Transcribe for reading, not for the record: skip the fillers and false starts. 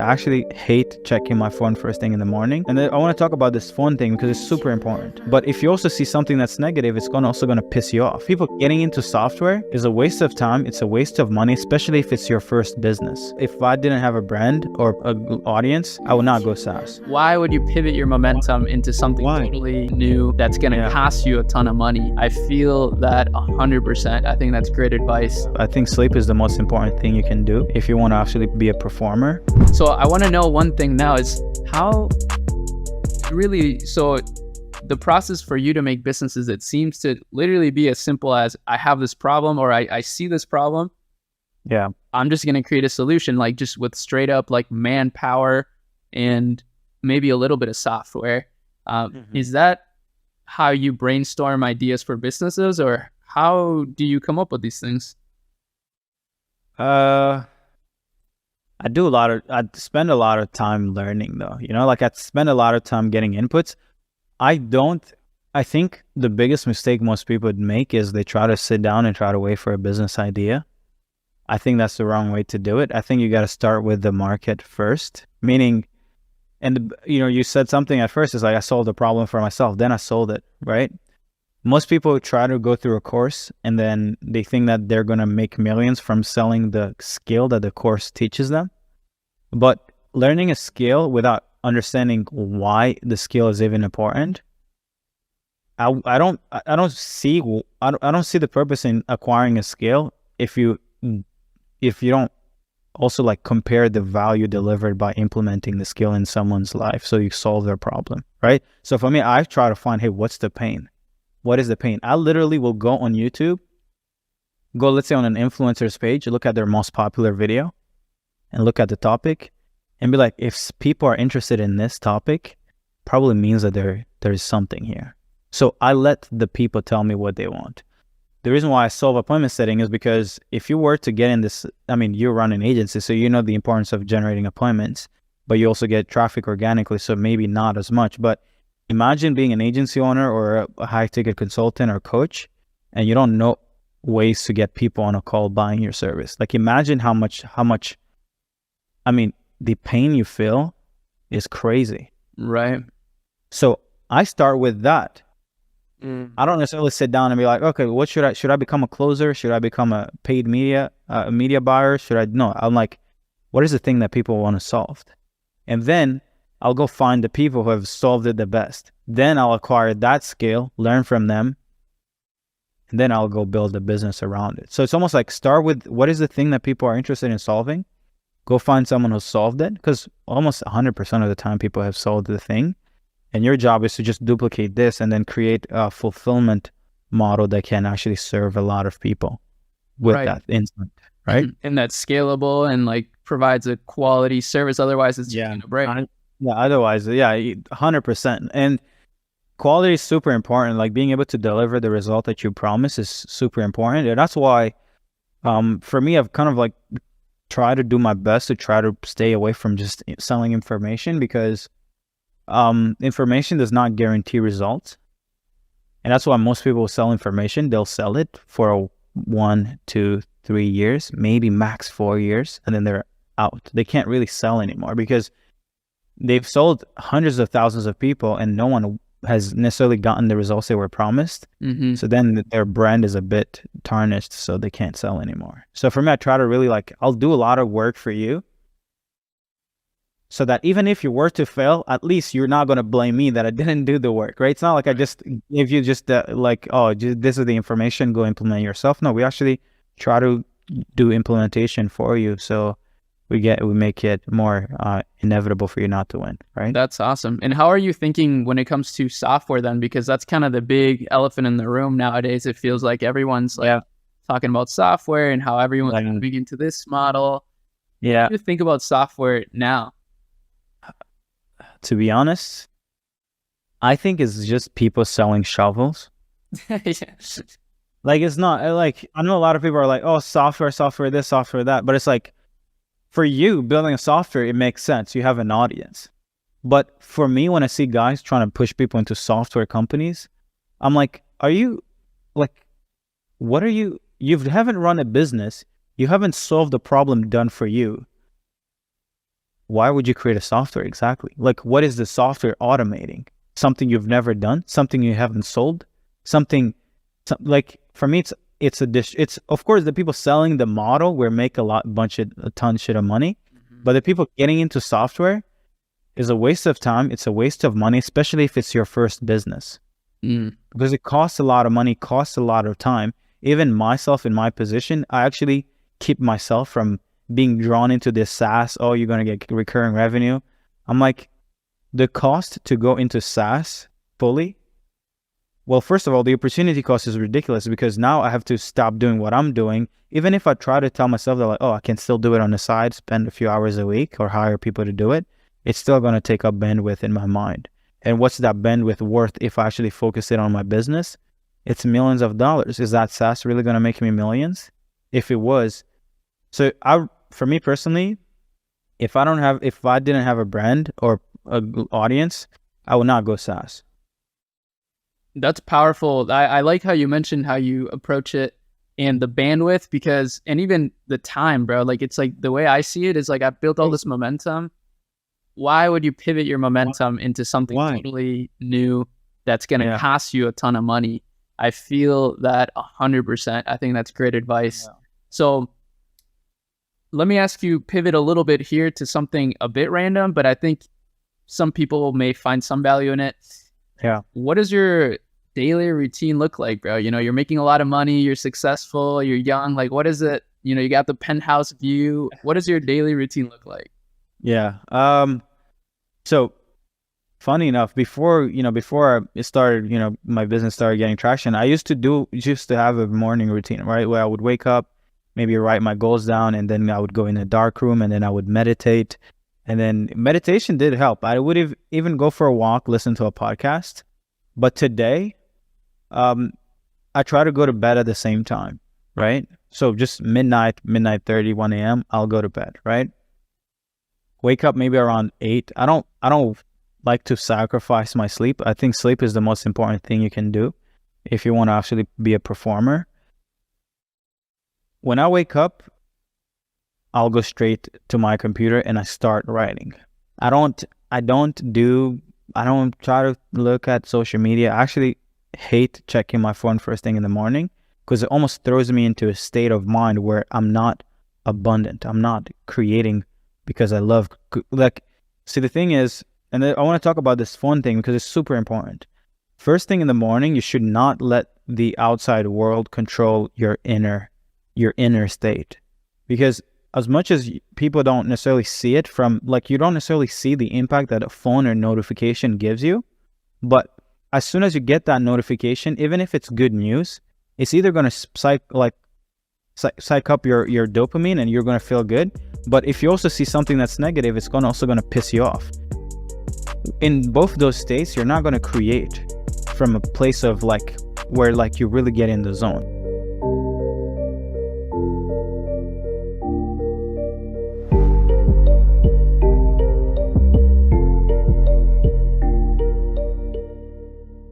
I actually hate checking my phone first thing in the morning. And then I want to talk about this phone thing because it's super important. But if you also see something that's negative, it's also going to piss you off. People getting into software is a waste of time. It's a waste of money, especially if it's your first business. If I didn't have a brand or an audience, I would not go SaaS. Why would you pivot your momentum into something totally new that's going to cost you a ton of money? I feel that 100%. I think that's great advice. I think sleep is the most important thing you can do if you want to actually be a performer. So I want to know one thing now is so the process for you to make businesses, it seems to literally be as simple as I have this problem or I see this problem. Yeah. I'm just going to create a solution, like just with straight up like manpower and maybe a little bit of software. Is that how you brainstorm ideas for businesses, or how do you come up with these things? I spend a lot of time learning though, like I spend a lot of time getting inputs. I think the biggest mistake most people would make is they try to sit down and try to wait for a business idea. I think that's the wrong way to do it. I think you got to start with the market first, meaning, and you said something at first, is like, I solved the problem for myself, then I sold it, right? Most people try to go through a course and then they think that they're going to make millions from selling the skill that the course teaches them. But learning a skill without understanding why the skill is even important, I don't see the purpose in acquiring a skill if you don't also like compare the value delivered by implementing the skill in someone's life so you solve their problem, right? So for me, I try to find, hey, what's the pain? What is the pain? I literally will go on YouTube, let's say on an influencer's page, look at their most popular video and look at the topic and be like, if people are interested in this topic, probably means that there is something here. So I let the people tell me what they want. The reason why I solve appointment setting is because if you were to get in this, you run an agency, so you know the importance of generating appointments, but you also get traffic organically, so maybe not as much. But imagine being an agency owner or a high-ticket consultant or coach, and you don't know ways to get people on a call buying your service. Like imagine how much, the pain you feel is crazy. Right. So I start with that. I don't necessarily sit down and be like, okay, what should I become a closer? Should I become a paid media buyer? No, I'm like, what is the thing that people want to solve? And then I'll go find the people who have solved it the best. Then I'll acquire that skill, learn from them, and then I'll go build a business around it. So it's almost like start with what is the thing that people are interested in solving, go find someone who solved it, because almost 100% of the time people have solved the thing. And your job is to just duplicate this and then create a fulfillment model that can actually serve a lot of people with that insight, right? And that's scalable and like provides a quality service. Otherwise, it's just break. Otherwise, 100%. And quality is super important. Like being able to deliver the result that you promise is super important. And that's why, for me, I've kind of like tried to do my best to try to stay away from just selling information, because information does not guarantee results. And that's why most people sell information. They'll sell it for 1, 2, 3 years, maybe max 4 years, and then they're out. They can't really sell anymore because they've sold hundreds of thousands of people and no one has necessarily gotten the results they were promised. So then their brand is a bit tarnished, so they can't sell anymore. So for me, I try to really I'll do a lot of work for you, so that even if you were to fail, at least you're not going to blame me that I didn't do the work, right? It's not like I just give you just this is the information, go implement yourself. No, we actually try to do implementation for you, so we make it more inevitable for you not to win, right? That's awesome. And how are you thinking when it comes to software then? Because that's kind of the big elephant in the room nowadays. It feels like everyone's talking about software and how everyone's moving into this model. Yeah. What do you think about software now? To be honest, I think it's just people selling shovels. Like, it's not like, I know a lot of people are like, oh, software this, software that. But it's like, for you building a software, it makes sense. You have an audience. But for me, when I see guys trying to push people into software companies, I'm like, you haven't run a business. You haven't solved the problem done for you. why would you create a software exactly? Like, what is the software automating? Something you've never done, something you haven't sold, something like, for me, it's a dish. It's, of course, the people selling the model will make a ton shit of money, but the people getting into software is a waste of time. It's a waste of money, especially if it's your first business, because it costs a lot of money, costs a lot of time. Even myself in my position, I actually keep myself from being drawn into this SaaS. Oh, you're going to get recurring revenue. I'm like, the cost to go into SaaS fully, well, first of all, the opportunity cost is ridiculous, because now I have to stop doing what I'm doing. Even if I try to tell myself that, like, oh, I can still do it on the side, spend a few hours a week or hire people to do it, it's still going to take up bandwidth in my mind. And what's that bandwidth worth if I actually focus it on my business? It's millions of dollars. Is that SaaS really going to make me millions? If it was. So for me personally, if I didn't have a brand or an audience, I would not go SaaS. That's powerful. I like how you mentioned how you approach it and the bandwidth, because, and even the time, bro, like, it's like, the way I see it is like, I've built all this momentum. Why would you pivot your momentum into something totally new that's going to cost you a ton of money? I feel that 100%. I think that's great advice. Yeah. So let me ask you, pivot a little bit here to something a bit random, but I think some people may find some value in it. Yeah. What does your daily routine look like, bro? You know, you're making a lot of money, you're successful, you're young. Like, what is it? You know, you got the penthouse view. What does your daily routine look like? Yeah. So funny enough, before it started, my business started getting traction, I used to have a morning routine, right? Where I would wake up, maybe write my goals down, and then I would go in a dark room, and then I would meditate. And then meditation did help. I would even go for a walk, listen to a podcast. But today, I try to go to bed at the same time, right? So just midnight 30, 1 a.m., I'll go to bed, right? Wake up maybe around 8. I don't like to sacrifice my sleep. I think sleep is the most important thing you can do if you want to actually be a performer. When I wake up, I'll go straight to my computer and I start writing. I don't try to look at social media. I actually hate checking my phone first thing in the morning, because it almost throws me into a state of mind where I'm not abundant. I'm not creating because I love, see, the thing is, and I want to talk about this phone thing because it's super important. First thing in the morning, you should not let the outside world control your inner state, because as much as people don't necessarily see it you don't necessarily see the impact that a phone or notification gives you, but as soon as you get that notification, even if it's good news, it's either going to psych up your dopamine and you're going to feel good. But if you also see something that's negative, it's also going to piss you off. In both those states, you're not going to create from a place of where you really get in the zone.